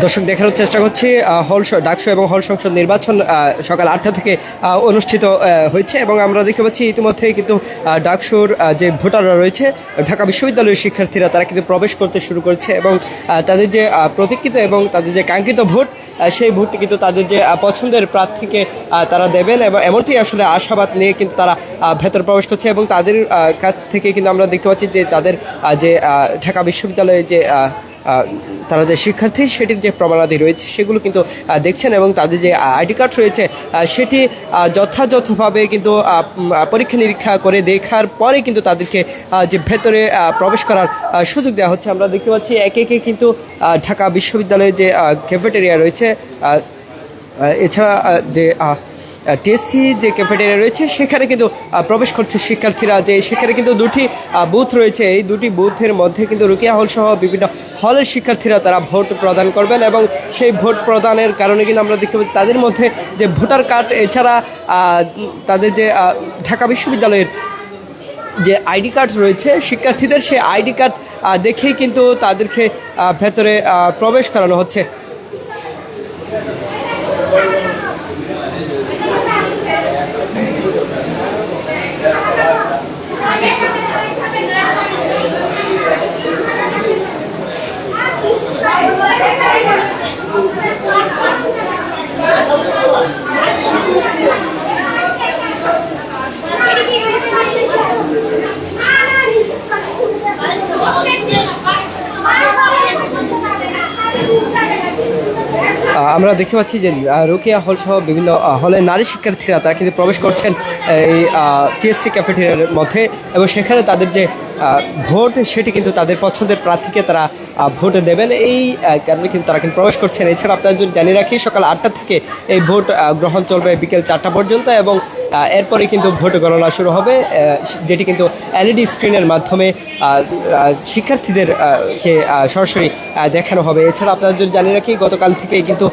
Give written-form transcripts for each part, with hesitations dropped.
দর্শক দেখানোর চেষ্টা করছি ডাকসু এবং হল সংসদ নির্বাচন সকাল 8টা থেকে অনুষ্ঠিত হয়েছে এবং আমরা দেখতে পাচ্ছি ইতিমধ্যে কিন্তু ডাকসুর যে ভোটাররা রয়েছে ঢাকা বিশ্ববিদ্যালয়ের শিক্ষার্থীরা তারা কিন্তু প্রবেশ করতে শুরু করেছে এবং তাদের যে প্রতীক্ষিত এবং তাদের যে কাঙ্ক্ষিত ভোট সেই ভোটটি কিন্তু তাদের যে পছন্দের প্রার্থীকে তারা দেবেন এবং এমনটি আসলে আশাবাদ নিয়ে কিন্তু তারা ভেতরে প্রবেশ করছে এবং তাদের কাছ থেকে কিন্তু আমরা দেখতে পাচ্ছি যে তাদের যে ঢাকা বিশ্ববিদ্যালয়ের যে তারা যে শিক্ষার্থী সেটির যে প্রমাণাদি রয়েছে সেগুলো কিন্তু দেখছেন এবং তাদের যে আইডি কার্ড রয়েছে সেটি যথাযথভাবে কিন্তু পরীক্ষা নিরীক্ষা করে দেখার পরে কিন্তু তাদেরকে যে ভেতরে প্রবেশ করার সুযোগ দেওয়া হচ্ছে। আমরা দেখতে পাচ্ছি একে একে কিন্তু ঢাকা বিশ্ববিদ্যালয়ের যে ক্যাফেটেরিয়া রয়েছে এছাড়া যে টিএসসি যে ক্যাফেটেরিয়া রয়েছে সেখানে কিন্তু প্রবেশ করছে শিক্ষার্থীরা। যে সেখানে কিন্তু দুটি বুথ রয়েছে, এই দুটি বুথের মধ্যে কিন্তু রোকেয়া হল সহ বিভিন্ন হলের শিক্ষার্থীরা তারা ভোট প্রদান করবেন এবং সেই ভোট প্রদানের কারণে কিন্তু আমরা দেখতে পাচ্ছি তাদের মধ্যে যে ভোটার কার্ড এছাড়া তাদের যে ঢাকা বিশ্ববিদ্যালয়ের যে আইডি কার্ড রয়েছে শিক্ষার্থীদের সেই আইডি কার্ড দেখেই কিন্তু তাদেরকে ভেতরে প্রবেশ করানো হচ্ছে। আমরা দেখতে পাচ্ছি যে রোকেয়া হল সহ বিভিন্ন হলের নারী শিক্ষার্থীরা তারা কিন্তু প্রবেশ করছেন এই টিএসসি ক্যাফেটেরিয়ার মধ্যে এবং সেখানে তাদের যে ভোট সেটি কিন্তু তাদের পছন্দের প্রার্থীকে তারা ভোট দেবেন, এই কারণে কিন্তু তারা কিন্তু প্রবেশ করছেন। এছাড়া আপনাদের যদি জানিয়ে রাখি সকাল 8টা থেকে এই ভোট গ্রহণ চলবে বিকেল 4টা পর্যন্ত এবং এরপরে কিন্তু ভোট গণনা শুরু হবে, যেটি কিন্তু এলইডি স্ক্রিনের মাধ্যমে শিক্ষার্থীদেরকে সরাসরি দেখানো হবে। এছাড়া আপনাদের যদি জানিয়ে রাখি গতকাল থেকে কিন্তু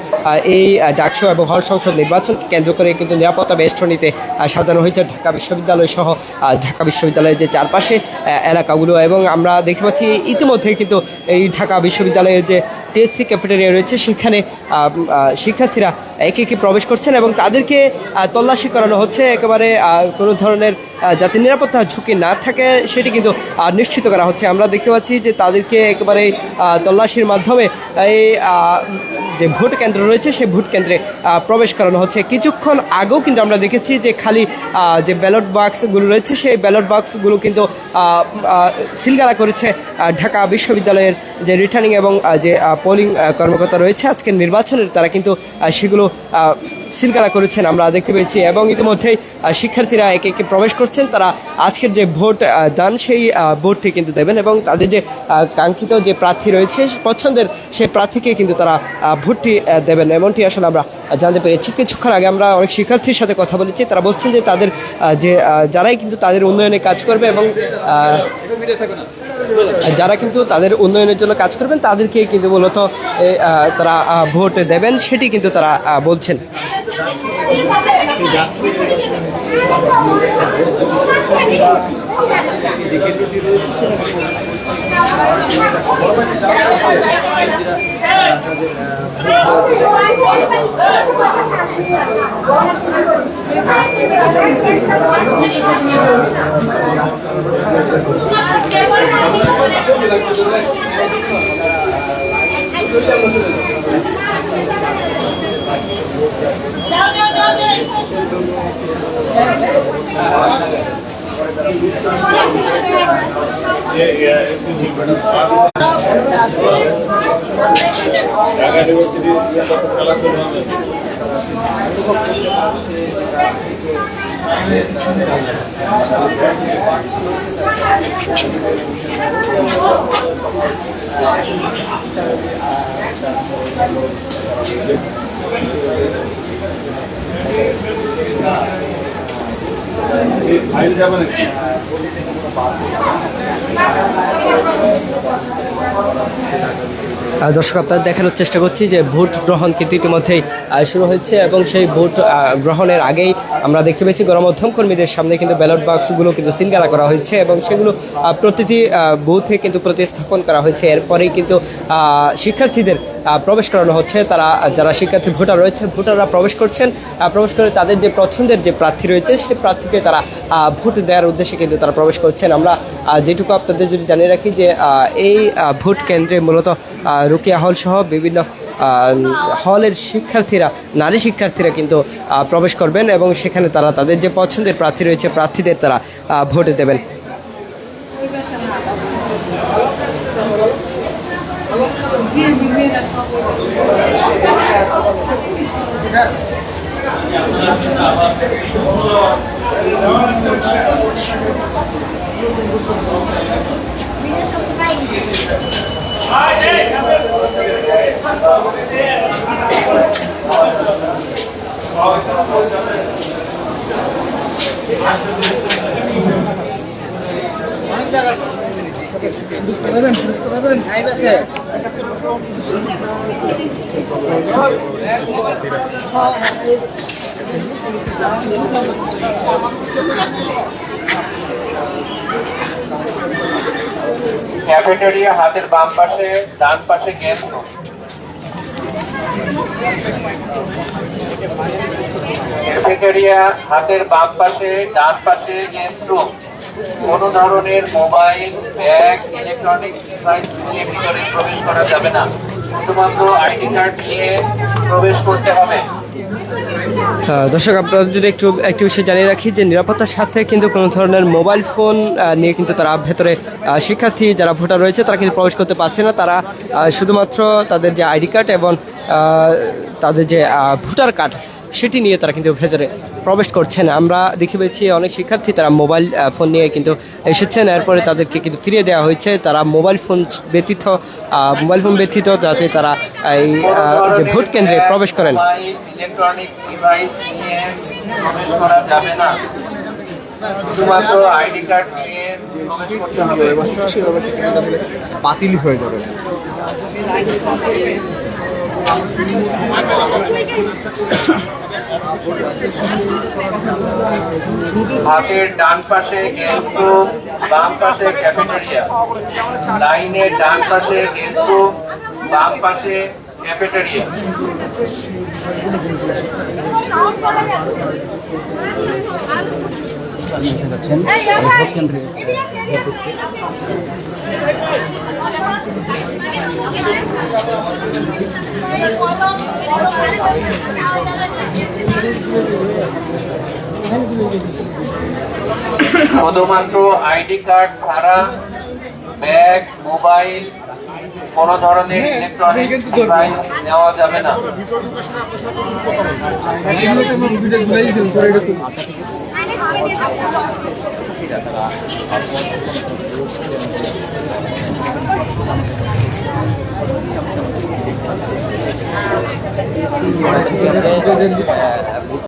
এই ডাকসু এবং হল সংসদ নির্বাচন কেন্দ্র করে কিন্তু নিরাপত্তা বেষ্টনীতে সাজানো হয়েছে ঢাকা বিশ্ববিদ্যালয় সহ ঢাকা বিশ্ববিদ্যালয়ের যে চারপাশে এলাকাগুলো এবং আমরা দেখতে পাচ্ছি ইতিমধ্যে কিন্তু এই ঢাকা বিশ্ববিদ্যালয়ের যে টিএসসি ক্যাফেটেরিয়া রয়েছে সেখানে শিক্ষার্থীরা একে একে প্রবেশ করছেন এবং তাদেরকে তল্লাশি করানো হচ্ছে একেবারে কোনো ধরনের যাতে নিরাপত্তা ঝুঁকি না থাকে সেটি কিন্তু নিশ্চিত করা হচ্ছে। আমরা দেখতে পাচ্ছি যে তাদেরকে একেবারে তল্লাশির মাধ্যমে এই যে ভোট কেন্দ্র রয়েছে সেই ভোট কেন্দ্রে প্রবেশ করানো হচ্ছে। কিছুক্ষণ আগেও কিন্তু আমরা দেখেছি যে খালি যে ব্যালট বাক্সগুলো রয়েছে সেই ব্যালট বাক্সগুলো কিন্তু সিলগালা করেছে ঢাকা বিশ্ববিদ্যালয়ের যে রিটার্নিং এবং যে পোলিং কর্মকর্তা রয়েছে আজকের নির্বাচনের তারা কিন্তু সেগুলো সিলগালা করেছেন আমরা দেখতে পেয়েছি এবং ইতিমধ্যেই শিক্ষার্থীরা একে একে প্রবেশ করছেন। তারা আজকের যে ভোট দান সেই ভোটটি কিন্তু দেবেন এবং তাদের যে কাঙ্ক্ষিত যে প্রার্থী রয়েছে পছন্দের সেই প্রার্থীকে কিন্তু তারা ভোটটি দেবেন, এমনটি আসলে আমরা জানতে পেরেছি। কিছুক্ষণ আগে আমরা অনেক শিক্ষার্থীর সাথে কথা বলেছি, তারা বলছেন যে তাদের যে যারাই কিন্তু তাদের উন্নয়নে কাজ করবে এবং যারা কিন্তু তাদের উন্নয়নের জন্য কাজ করবেন তাদেরকে কিন্তু মূলত তারা ভোট দেবেন সেটি কিন্তু তারা বলছেন। ফাইল যাবে নাকি? দর্শক আপনারা দেখানোর চেষ্টা করছি যে ভোট গ্রহণ কিন্তু ইতিমধ্যেই শুরু হয়েছে এবং সেই ভোট গ্রহণের আগেই আমরা দেখতে পেয়েছি গণমাধ্যম কর্মীদের সামনে কিন্তু ব্যালট বাক্সগুলো কিন্তু সিলগালা করা হয়েছে এবং সেগুলো প্রতিটি বুথে কিন্তু প্রতিস্থাপন করা হয়েছে। এরপরেই কিন্তু শিক্ষার্থীদের প্রবেশ করানো হচ্ছে। তারা যারা শিক্ষার্থী ভোটাররা প্রবেশ করছেন, প্রবেশ করে তাদের যে পছন্দের যে প্রার্থী রয়েছে সেই প্রার্থীকে তারা ভোট দেওয়ার উদ্দেশ্যে কিন্তু তারা প্রবেশ করছেন। আমরা যেটুকু আপনাদের যদি জানিয়ে রাখি যে এই ভোট কেন্দ্রে মূলত রোকেয়া হল সহ বিভিন্ন হলের নারী শিক্ষার্থীরা কিন্তু প্রবেশ করবেন এবং সেখানে তারা তাদের যে পছন্দের প্রার্থী রয়েছে প্রার্থীদের তারা ভোট দেবেন। ক্যাফেটেরিয়া হাতের বাম পাশে, ডান পাশে গেস্ট রুম। ক্যাফেটেরিয়া হাতের বাম পাশে, ডান পাশে গেস্ট রুম। কোনো ধরনের মোবাইল, ব্যাগ, ইলেকট্রনিক ডিভাইস নিয়ে ভিতরে প্রবেশ করা যাবে না। শুধুমাত্র আইডি কার্ড নিয়ে প্রবেশ করতে হবে। দর্শক, আপনারা যদি একটু বিষয় জানিয়ে রাখি যে নিরাপত্তার সাথে কিন্তু কোনো ধরনের মোবাইল ফোন নিয়ে কিন্তু তারা ভেতরে শিক্ষার্থী যারা ভোটার রয়েছে তারা কিন্তু প্রবেশ করতে পারছে না। তারা শুধুমাত্র তাদের যে আইডি কার্ড এবং তাদের যে ভোটার কার্ড সেটি নিয়ে তারা কিন্তু ভেতরে প্রবেশ করছেন। আমরা দেখে পেয়েছি অনেক শিক্ষার্থী তারা মোবাইল ফোন নিয়ে কিন্তু এসেছেন, এরপরে তাদেরকে কিন্তু ফিরিয়ে দেওয়া হয়েছে। তারা মোবাইল ফোন ব্যতীত যাতে তারা এই যে ভোট কেন্দ্রে প্রবেশ করেন। ইলেকট্রনিক ডিভাইস নিয়ে প্রবেশ করা যাবে না। শুধুমাত্র আইডি কার্ড নিয়ে প্রবেশ করতে হবে। বাতিল হয়ে যাবে। হাতের ডান পাশে গেস্ট রুম, বাম পাশে ক্যাফেটেরিয়া। লাইনের ডান পাশে গেস্ট রুম, বাম পাশে ক্যাফেটেরিয়া। ভোট কেন্দ্রে শুধুমাত্র আইডি কার্ড ছাড়া ব্যাগ, মোবাইল, কোন ধরনের ইলেকট্রনিক ডিভাইস নেওয়া যাবে না।